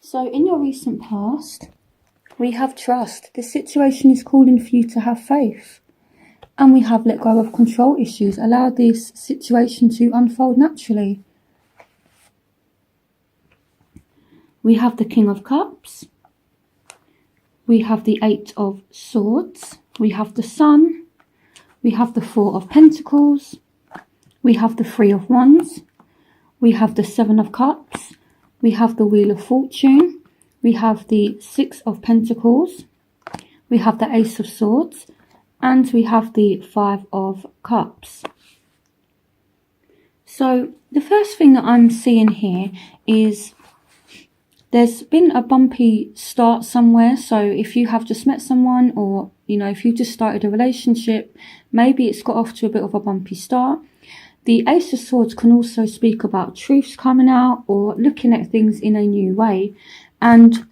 So in your recent past, we have trust. This situation is calling for you to have faith. And we have let go of control issues. Allow this situation to unfold naturally. We have the King of Cups. We have the Eight of Swords. We have the Sun. We have the Four of Pentacles. We have the Three of Wands. We have the Seven of Cups. We have the Wheel of Fortune. We have the Six of Pentacles. We have the Ace of Swords. And we have the Five of Cups. So the first thing that I'm seeing here is there's been a bumpy start somewhere. So if you have just met someone, or, you know, if you just started a relationship, maybe it's got off to a bit of a bumpy start. The Ace of Swords can also speak about truths coming out or looking at things in a new way. And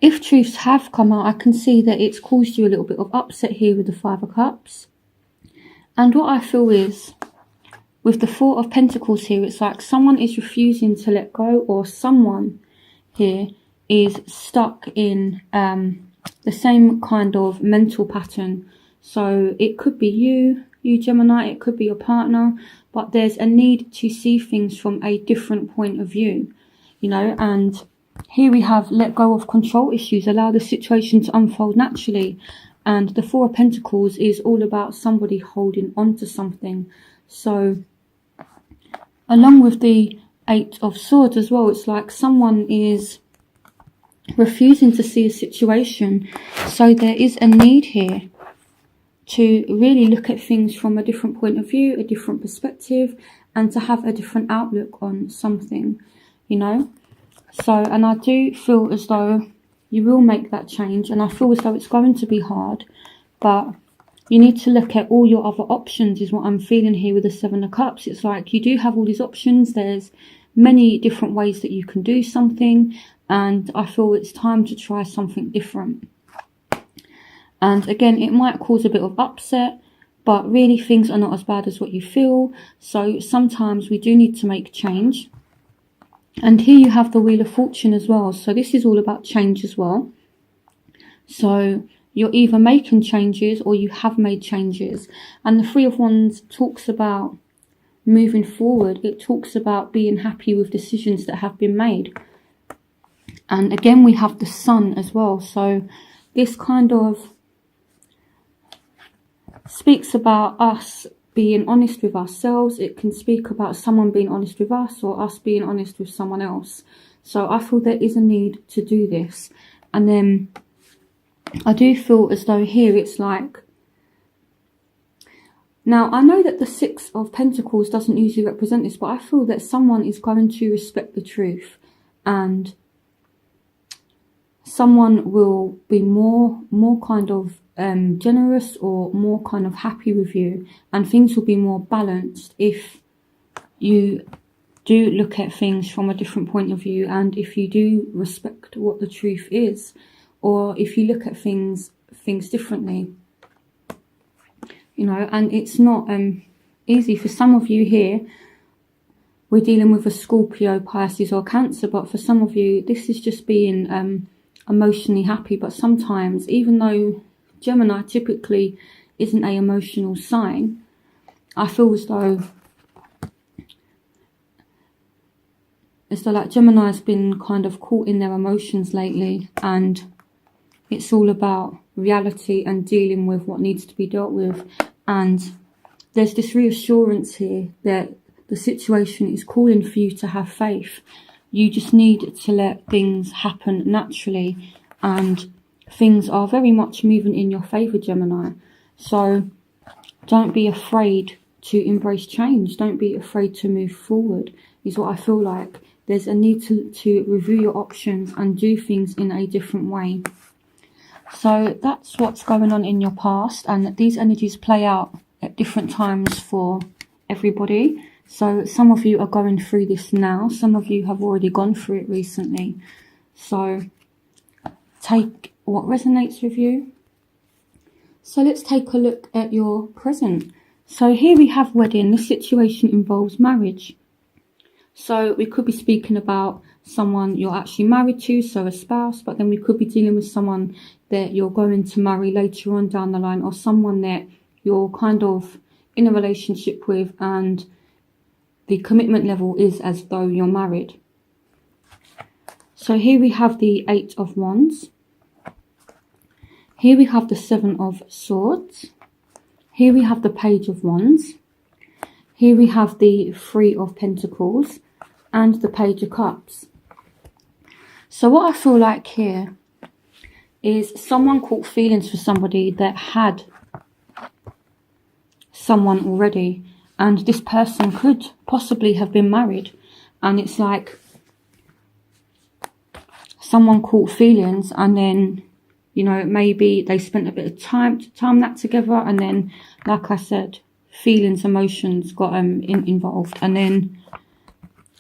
if truths have come out, I can see that it's caused you a little bit of upset here with the Five of Cups. And what I feel is, with the Four of Pentacles here, it's like someone is refusing to let go, or someone here is stuck in the same kind of mental pattern. So it could be you Gemini, it could be your partner, but there's a need to see things from a different point of view, you know. And here we have let go of control issues, allow the situation to unfold naturally. And the Four of Pentacles is all about somebody holding on to something. So along with the Eight of Swords as well, it's like someone is refusing to see a situation. So there is a need here to really look at things from a different point of view, a different perspective, and to have a different outlook on something, you know. So, and I do feel as though you will make that change, and I feel as though it's going to be hard, but you need to look at all your other options, is what I'm feeling here with the Seven of Cups. It's like you do have all these options. There's many different ways that you can do something, and I feel it's time to try something different. And again, it might cause a bit of upset, but really things are not as bad as what you feel. So sometimes we do need to make change. And here you have the Wheel of Fortune as well. So this is all about change as well. So you're either making changes or you have made changes. And the Three of Wands talks about moving forward. It talks about being happy with decisions that have been made. And again, we have the Sun as well. So this kind of speaks about us being honest with ourselves. It can speak about someone being honest with us, or us being honest with someone else. So I feel there is a need to do this. And then I do feel as though here it's like, now I know that the Six of Pentacles doesn't usually represent this, but I feel that someone is going to respect the truth, and someone will be more kind of generous, or more kind of happy with you, and things will be more balanced if you do look at things from a different point of view, and if you do respect what the truth is, or if you look at things differently, you know. And it's not easy for some of you here. We're dealing with a Scorpio, Pisces or Cancer, but for some of you this is just being emotionally happy. But sometimes, even though Gemini typically isn't an emotional sign, I feel as though like Gemini has been kind of caught in their emotions lately, and it's all about reality and dealing with what needs to be dealt with. And there's this reassurance here that the situation is calling for you to have faith. You just need to let things happen naturally, and things are very much moving in your favour, Gemini. So don't be afraid to embrace change. Don't be afraid to move forward, is what I feel like. There's a need to review your options and do things in a different way. So that's what's going on in your past, and these energies play out at different times for everybody. So some of you are going through this now. Some of you have already gone through it recently. So take what resonates with you. So let's take a look at your present. So here we have wedding. This situation involves marriage. So we could be speaking about someone you're actually married to, so a spouse, but then we could be dealing with someone that you're going to marry later on down the line, or someone that you're kind of in a relationship with and the commitment level is as though you're married. So here we have the 8 of Wands. Here we have the 7 of Swords. Here we have the Page of Wands. Here we have the 3 of Pentacles and the Page of Cups. So what I feel like here is someone caught feelings for somebody that had someone already, and this person could possibly have been married, and it's like someone caught feelings, and then, you know, maybe they spent a bit of time to time that together, and then, like I said, feelings, emotions got involved, and then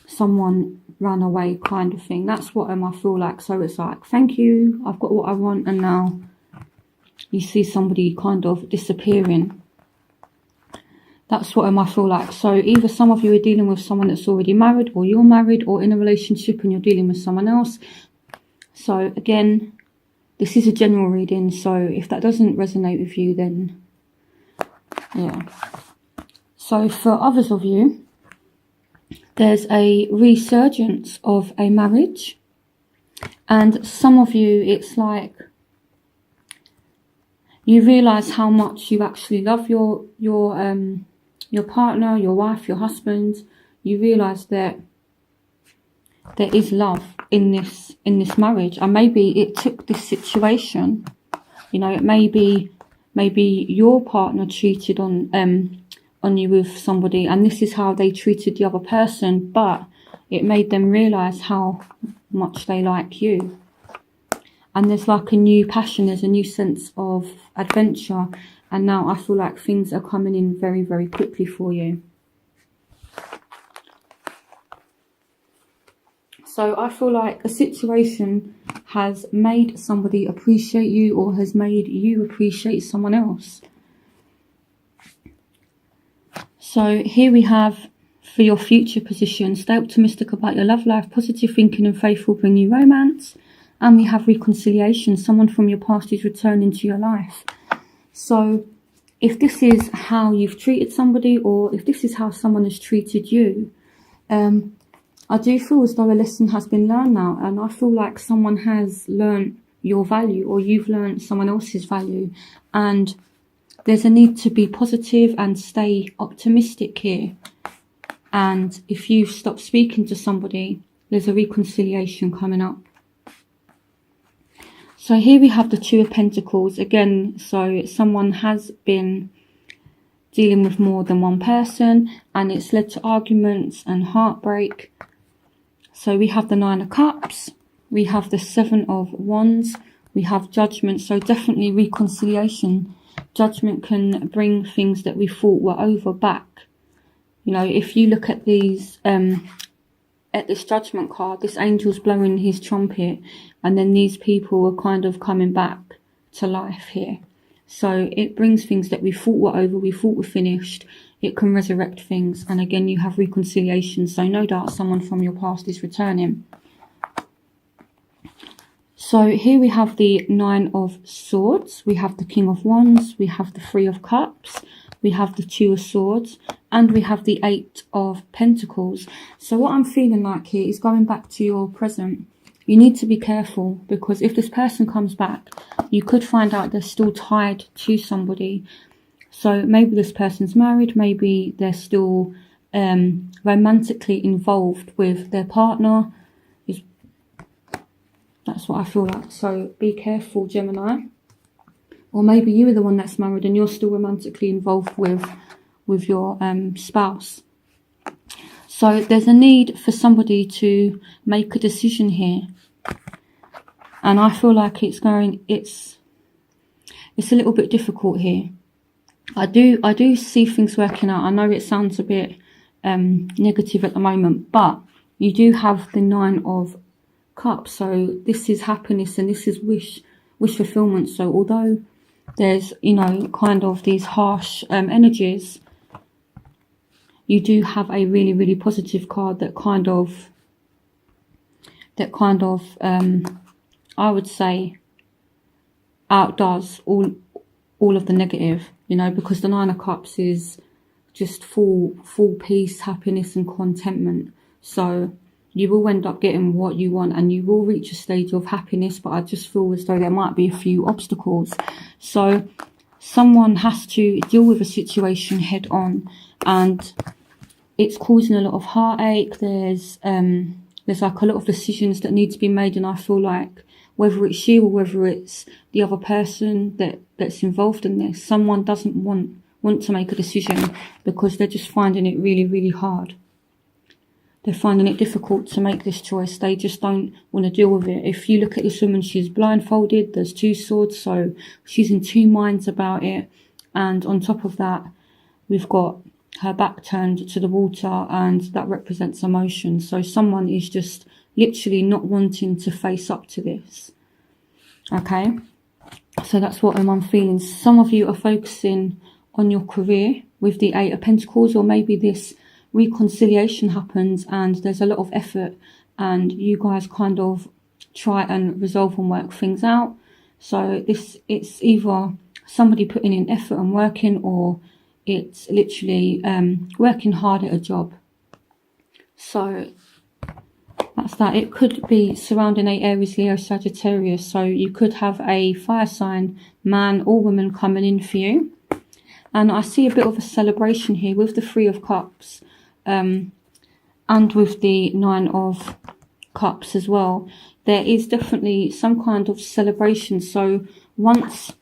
someone ran away, kind of thing. That's what I feel like. So it's like, thank you, I've got what I want, and now you see somebody kind of disappearing. That's what I feel like. So either some of you are dealing with someone that's already married, or you're married or in a relationship and you're dealing with someone else. So again, this is a general reading, so if that doesn't resonate with you, then yeah. So for others of you, there's a resurgence of a marriage, and some of you, it's like you realise how much you actually love your partner, your wife, your husband. You realise that there is love in this marriage, and maybe it took this situation, you know, it maybe your partner cheated on you with somebody, and this is how they treated the other person, but it made them realize how much they like you, and there's like a new passion, there's a new sense of adventure, and now I feel like things are coming in very, very quickly for you. So I feel like a situation has made somebody appreciate you, or has made you appreciate someone else. So here we have, for your future position, stay optimistic about your love life. Positive thinking and faith will bring you romance. And we have reconciliation. Someone from your past is returning to your life. So if this is how you've treated somebody, or if this is how someone has treated you, I do feel as though a lesson has been learned now, and I feel like someone has learned your value, or you've learned someone else's value, and there's a need to be positive and stay optimistic here. And if you stop speaking to somebody, there's a reconciliation coming up. So here we have the 2 of Pentacles again. So someone has been dealing with more than one person, and it's led to arguments and heartbreak. So we have the 9 of Cups, we have the 7 of Wands, we have Judgment. So definitely reconciliation. Judgment can bring things that we thought were over back. You know, if you look at these, at this Judgment card, this angel's blowing his trumpet, and then these people are kind of coming back to life here. So it brings things that we thought were over, we thought were finished. It can resurrect things, and again you have reconciliation, so no doubt someone from your past is returning. So here we have the 9 of Swords, we have the King of Wands, we have the 3 of Cups, we have the 2 of Swords, and we have the 8 of Pentacles. So what I'm feeling like here is going back to your present. You need to be careful, because if this person comes back, you could find out they're still tied to somebody. So maybe this person's married, maybe they're still romantically involved with their partner. That's what I feel like. So be careful, Gemini. Or maybe you are the one that's married and you're still romantically involved with your spouse. So there's a need for somebody to make a decision here. And I feel like it's a little bit difficult here. I do see things working out. I know it sounds a bit negative at the moment, but you do have the 9 of Cups. So this is happiness and this is wish fulfillment. So although there's, you know, kind of these harsh energies, you do have a really, really positive card that kind of that kind of, I would say, outdoes all of the negative, you know, because the Nine of Cups is just full peace, happiness and contentment. So you will end up getting what you want and you will reach a stage of happiness, but I just feel as though there might be a few obstacles. So someone has to deal with a situation head on, and it's causing a lot of heartache. There's like a lot of decisions that need to be made, and I feel like whether it's you or whether it's the other person that's involved in this, someone doesn't want to make a decision because they're just finding it really, really hard. They're finding it difficult to make this choice. They just don't want to deal with it. If you look at this woman, she's blindfolded. There's 2 swords, so she's in 2 minds about it. And on top of that, we've got her back turned to the water, and that represents emotion. So someone is just literally not wanting to face up to this. Okay? So that's what I'm feeling. Some of you are focusing on your career with the 8 of Pentacles, or maybe this reconciliation happens and there's a lot of effort and you guys kind of try and resolve and work things out. So it's either somebody putting in effort and working, or it's literally working hard at a job. So that's that. It could be surrounding 8 Aries, Leo, Sagittarius. So you could have a fire sign, man or woman, coming in for you. And I see a bit of a celebration here with the 3 of Cups. And with the 9 of Cups as well, there is definitely some kind of celebration. So once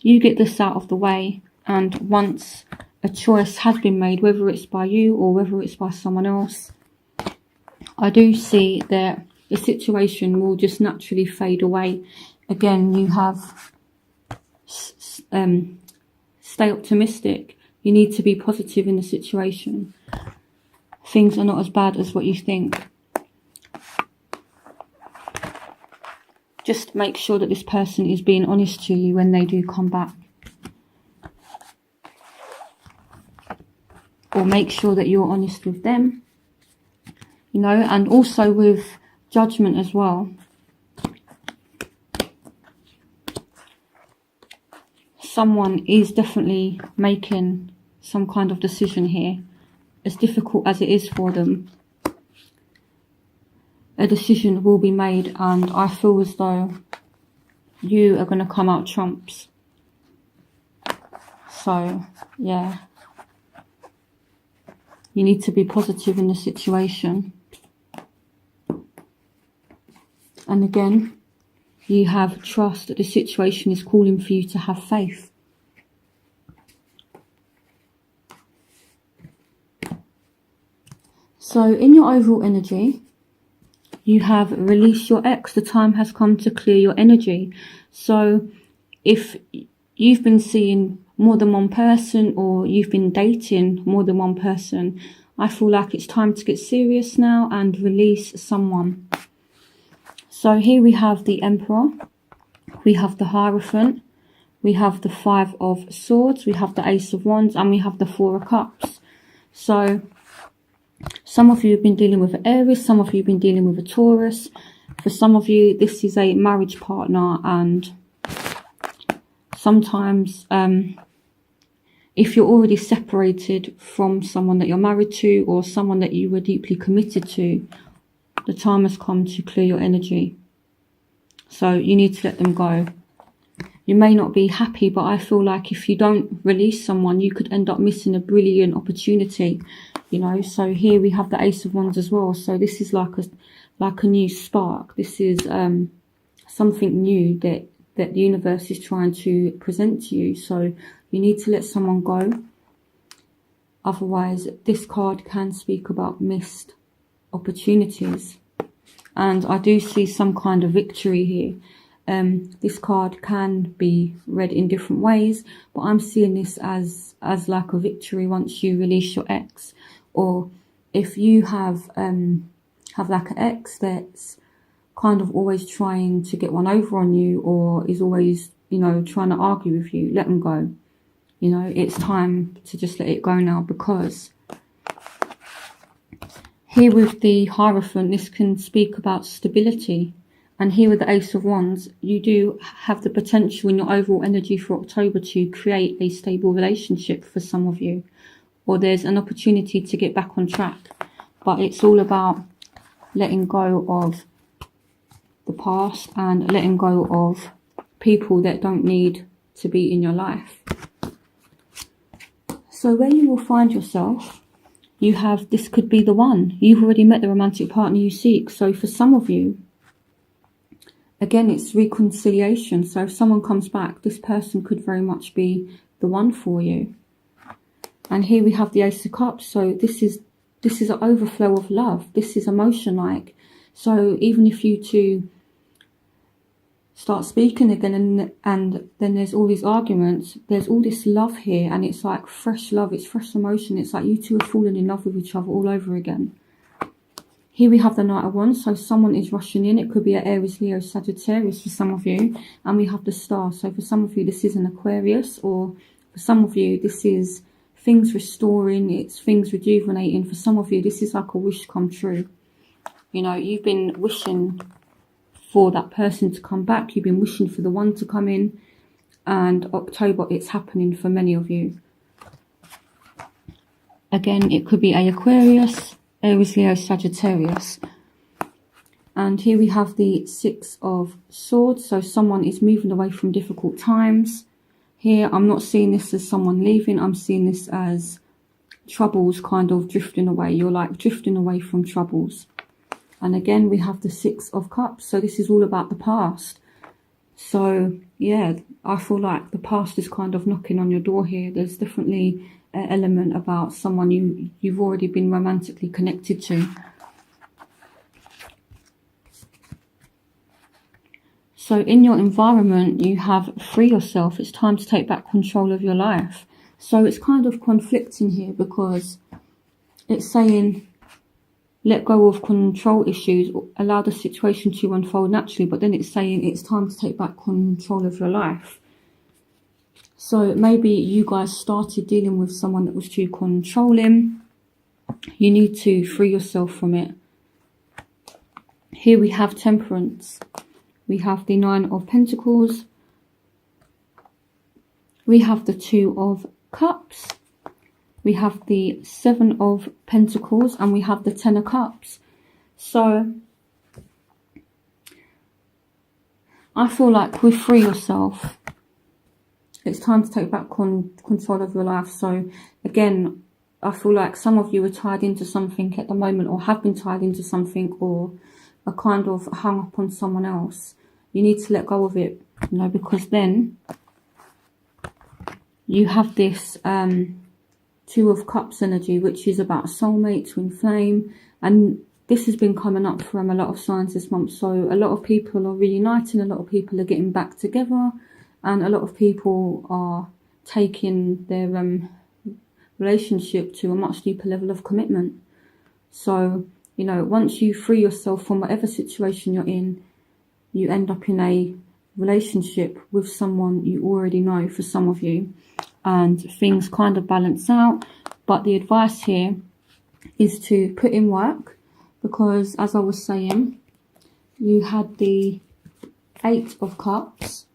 you get this out of the way, and once a choice has been made, whether it's by you or whether it's by someone else, I do see that the situation will just naturally fade away. Again, you have stay optimistic. You need to be positive in the situation. Things are not as bad as what you think. Just make sure that this person is being honest to you when they do come back. Or make sure that you're honest with them. You know, and also with Judgment as well. Someone is definitely making some kind of decision here. As difficult as it is for them, a decision will be made, and I feel as though you are going to come out trumps. So, yeah. You need to be positive in the situation. And again, you have trust that the situation is calling for you to have faith. So in your overall energy, you have released your ex. The time has come to clear your energy. So if you've been seeing more than one person, or you've been dating more than one person, I feel like it's time to get serious now and release someone. So here we have the Emperor, we have the Hierophant, we have the 5 of Swords, we have the Ace of Wands, and we have the 4 of Cups. So some of you have been dealing with an Aries, some of you have been dealing with a Taurus. For some of you, this is a marriage partner, and sometimes if you're already separated from someone that you're married to, or someone that you were deeply committed to, the time has come to clear your energy. So you need to let them go. You may not be happy, but I feel like if you don't release someone, you could end up missing a brilliant opportunity. You know, so here we have the Ace of Wands as well. So this is like a new spark. This is something new that the universe is trying to present to you. So you need to let someone go. Otherwise, this card can speak about missed opportunities. And I do see some kind of victory here. This card can be read in different ways, but I'm seeing this as like a victory once you release your ex. Or if you have like an ex that's kind of always trying to get one over on you, or is always, you know, trying to argue with you, let them go. You know, it's time to just let it go now, because Here with the Hierophant, this can speak about stability. And here with the Ace of Wands, you do have the potential in your overall energy for October to create a stable relationship for some of you. Or there's an opportunity to get back on track. But it's all about letting go of the past and letting go of people that don't need to be in your life. So where you will find yourself, you have, this could be the one. You've already met the romantic partner you seek. So for some of you, again, it's reconciliation. So if someone comes back, this person could very much be the one for you. And here we have the Ace of Cups. So this is an overflow of love. This is emotion-like. So even if you two start speaking again and then there's all these arguments, there's all this love here, and it's like fresh love, it's fresh emotion. It's like you two are falling in love with each other all over again. Here we have the Knight of Wands, so someone is rushing in. It could be an Aries, Leo, Sagittarius for some of you. And we have the Star, so for some of you this is an Aquarius, or for some of you this is things restoring, it's things rejuvenating. For some of you this is like a wish come true. You know, you've been wishing for that person to come back, you've been wishing for the one to come in, and October, it's happening for many of you. Again, it could be a Aquarius, Aries, Leo, Sagittarius. And here we have the Six of Swords, so someone is moving away from difficult times. Here, I'm not seeing this as someone leaving, I'm seeing this as troubles kind of drifting away. You're like drifting away from troubles. And again, we have the Six of Cups. So this is all about the past. So, yeah, I feel like the past is kind of knocking on your door here. There's definitely an element about someone you've already been romantically connected to. So in your environment, you have free yourself. It's time to take back control of your life. So it's kind of conflicting here because it's saying, let go of control issues, allow the situation to unfold naturally, but then it's saying it's time to take back control of your life. So maybe you guys started dealing with someone that was too controlling. You need to free yourself from it. Here we have Temperance. We have the Nine of Pentacles. We have the Two of Cups. We have the Seven of Pentacles, and we have the Ten of Cups. So I feel like with free yourself, it's time to take back control of your life. So again, I feel like some of you are tied into something at the moment, or have been tied into something, or are kind of hung up on someone else. You need to let go of it, you know, because then you have this Two of Cups energy, which is about soulmate, twin flame, and this has been coming up from a lot of signs this month. So a lot of people are reuniting, a lot of people are getting back together, and a lot of people are taking their relationship to a much deeper level of commitment. So, you know, once you free yourself from whatever situation you're in, you end up in a relationship with someone you already know, for some of you, and things kind of balance out. But the advice here is to put in work, because as I was saying, you had the Eight of Cups,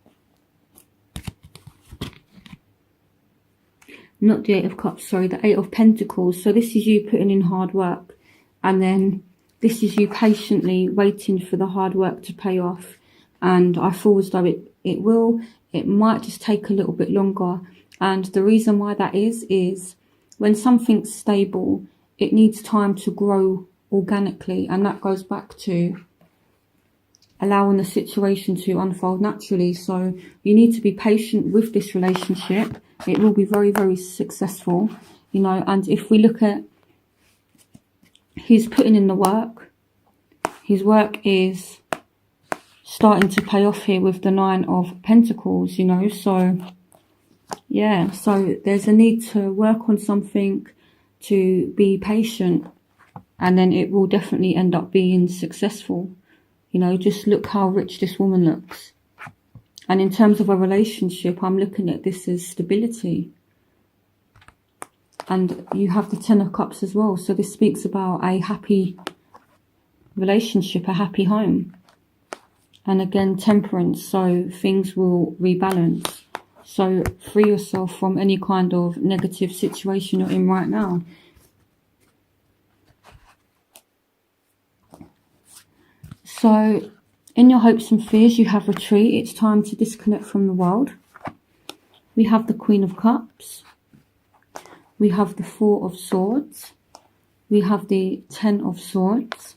not the Eight of Cups, sorry, the Eight of Pentacles. So this is you putting in hard work, and then this is you patiently waiting for the hard work to pay off. And I feel as though it might just take a little bit longer. And the reason why that is when something's stable, it needs time to grow organically, and that goes back to allowing the situation to unfold naturally. So you need to be patient with this relationship. It will be very, very successful, you know. And if we look at, he's putting in the work, his work is starting to pay off here with the Nine of Pentacles, you know. So yeah, so there's a need to work on something, to be patient, and then it will definitely end up being successful. You know, just look how rich this woman looks. And in terms of a relationship, I'm looking at this as stability. And you have the Ten of Cups as well. So this speaks about a happy relationship, a happy home. And again, Temperance, so things will rebalance. So free yourself from any kind of negative situation you're in right now. So in your hopes and fears, you have retreat. It's time to disconnect from the world. We have the Queen of Cups. We have the Four of Swords. We have the Ten of Swords.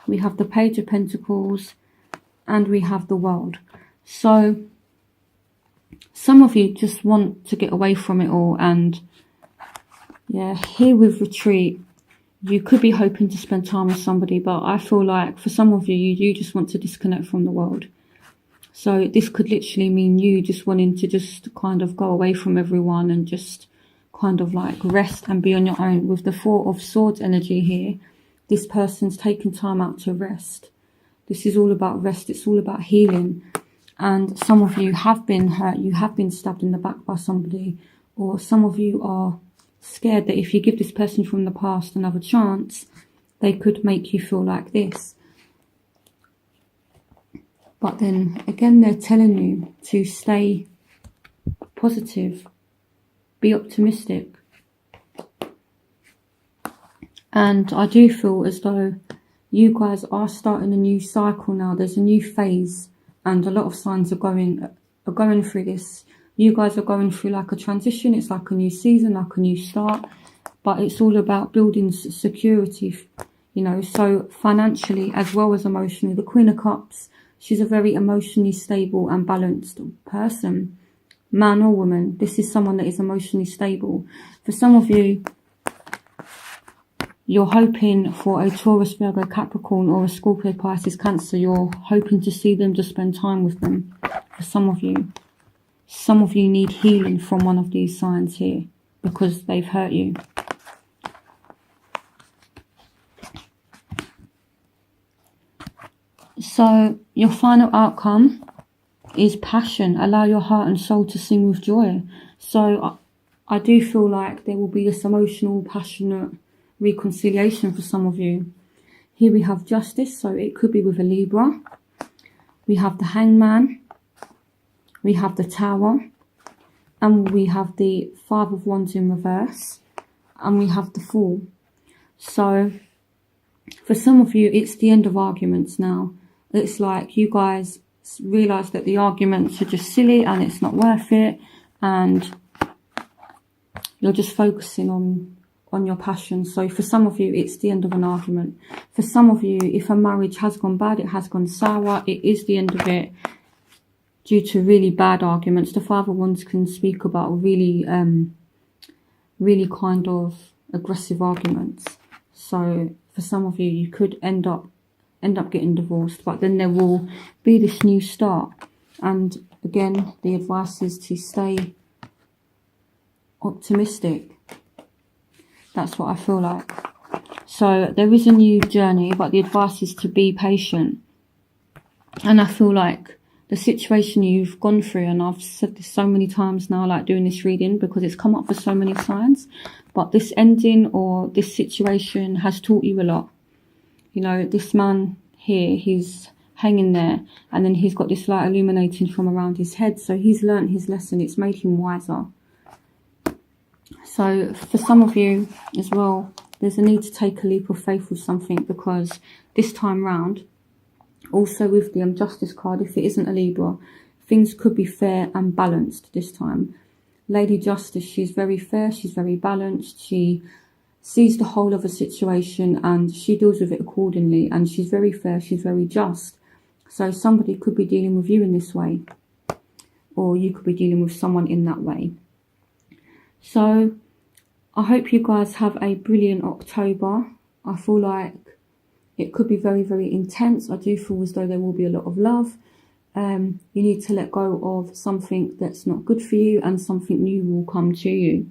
We have the Page of Pentacles. And we have the World. So some of you just want to get away from it all. And yeah, here with retreat, you could be hoping to spend time with somebody. But I feel like for some of you, you just want to disconnect from the world. So this could literally mean you just wanting to just kind of go away from everyone and just kind of like rest and be on your own. With the Four of Swords energy here, this person's taking time out to rest. This is all about rest. It's all about healing. And some of you have been hurt. You have been stabbed in the back by somebody. Or some of you are scared that if you give this person from the past another chance, they could make you feel like this. But then again, they're telling you to stay positive. Be optimistic. And I do feel as though you guys are starting a new cycle now. There's a new phase, and a lot of signs are going through this. You guys are going through like a transition. It's like a new season, like a new start. But it's all about building security, you know, so financially as well as emotionally. The Queen of Cups, she's a very emotionally stable and balanced person. Man or woman, this is someone that is emotionally stable. For some of you, you're hoping for a Taurus, Virgo, Capricorn or a Scorpio, Pisces, Cancer. You're hoping to see them, to spend time with them. For some of you need healing from one of these signs here because they've hurt you. So your final outcome is passion. Allow your heart and soul to sing with joy. So I do feel like there will be this emotional, passionate reconciliation for some of you. Here we have Justice, so it could be with a Libra. We have the Hangman. We have the Tower. And we have the Five of Wands in reverse. And we have the Fool. So for some of you, it's the end of arguments now. It's like you guys realise that the arguments are just silly and it's not worth it. And you're just focusing on your passion. So for some of you, it's the end of an argument. For some of you, if a marriage has gone bad, it has gone sour, it is the end of it due to really bad arguments. The Five of Wands can speak about really kind of aggressive arguments. So for some of you, you could end up getting divorced, but then there will be this new start. And again, the advice is to stay optimistic. That's what I feel like. So there is a new journey, but the advice is to be patient. And I feel like the situation you've gone through, and I've said this so many times now, like doing this reading, because it's come up for so many signs, but this ending or this situation has taught you a lot. You know, this man here, he's hanging there, and then he's got this light illuminating from around his head. So he's learnt his lesson. It's made him wiser. So for some of you as well, there's a need to take a leap of faith with something, because this time round, also with the Justice card, if it isn't a Libra, things could be fair and balanced this time. Lady Justice, she's very fair, she's very balanced, she sees the whole of a situation and she deals with it accordingly, and she's very fair, she's very just. So somebody could be dealing with you in this way, or you could be dealing with someone in that way. So I hope you guys have a brilliant October. I feel like it could be very, very intense. I do feel as though there will be a lot of love. You need to let go of something that's not good for you, and something new will come to you.